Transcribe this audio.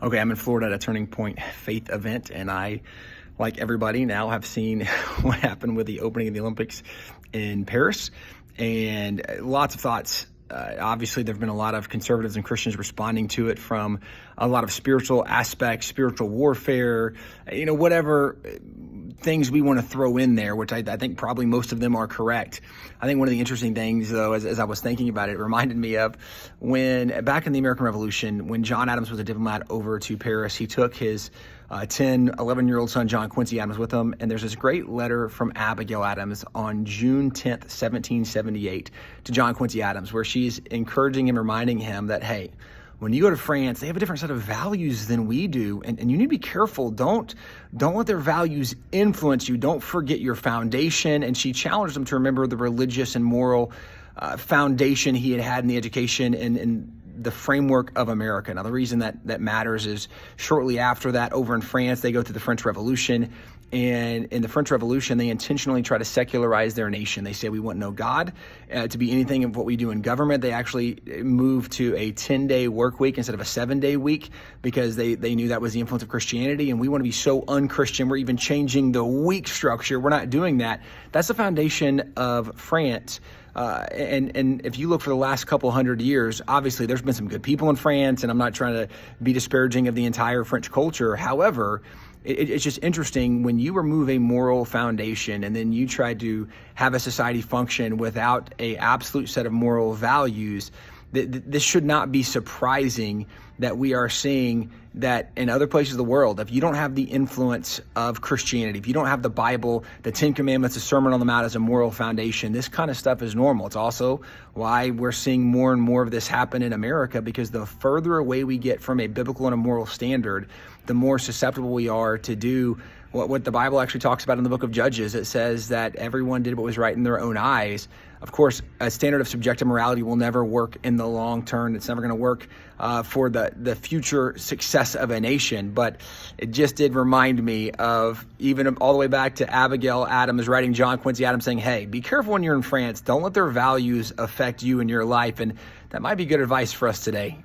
Okay, I'm in Florida at a Turning Point faith event, and I, like everybody, now have seen what happened with the opening of the Olympics in Paris, and lots of thoughts. Obviously, there have been a lot of conservatives and Christians responding to it from a lot of spiritual aspects, spiritual warfare, whatever things we want to throw in there, which I think probably most of them are correct. I think one of the interesting things, though, as I was thinking about it, it reminded me of when back in the American Revolution, when John Adams was a diplomat over to Paris, he took his 11-year-old son, John Quincy Adams, with him. And there's this great letter from Abigail Adams on June 10th, 1778 to John Quincy Adams, where she's encouraging him, reminding him that, hey, when you go to France, they have a different set of values than we do, and you need to be careful. Don't let their values influence you. Don't forget your foundation. And she challenged him to remember the religious and moral foundation he had in the education and the framework of America. Now, the reason that matters is shortly after that, over in France, they go through the French Revolution. And in the French Revolution, they intentionally try to secularize their nation. They say we want no God to be anything of what we do in government. They actually moved to a 10-day work week instead of a 7-day week because they knew that was the influence of Christianity. And we want to be so un-Christian. We're even changing the week structure. We're not doing that. That's the foundation of France. And if you look for the last couple hundred years, obviously there's been some good people in France, and I'm not trying to be disparaging of the entire French culture. However, it's just interesting when you remove a moral foundation and then you try to have a society function without a absolute set of moral values. This should not be surprising that we are seeing that in other places of the world. If you don't have the influence of Christianity, if you don't have the Bible, the Ten Commandments, the Sermon on the Mount as a moral foundation, this kind of stuff is normal. It's also why we're seeing more and more of this happen in America, because the further away we get from a biblical and a moral standard, the more susceptible we are to do what the Bible actually talks about in the book of Judges. It says that everyone did what was right in their own eyes. Of course, a standard of subjective morality will never work in the long term. It's never going to work for the future success of a nation. But it just did remind me of, even all the way back to Abigail Adams writing John Quincy Adams saying, hey, be careful when you're in France. Don't let their values affect you in your life. And that might be good advice for us today.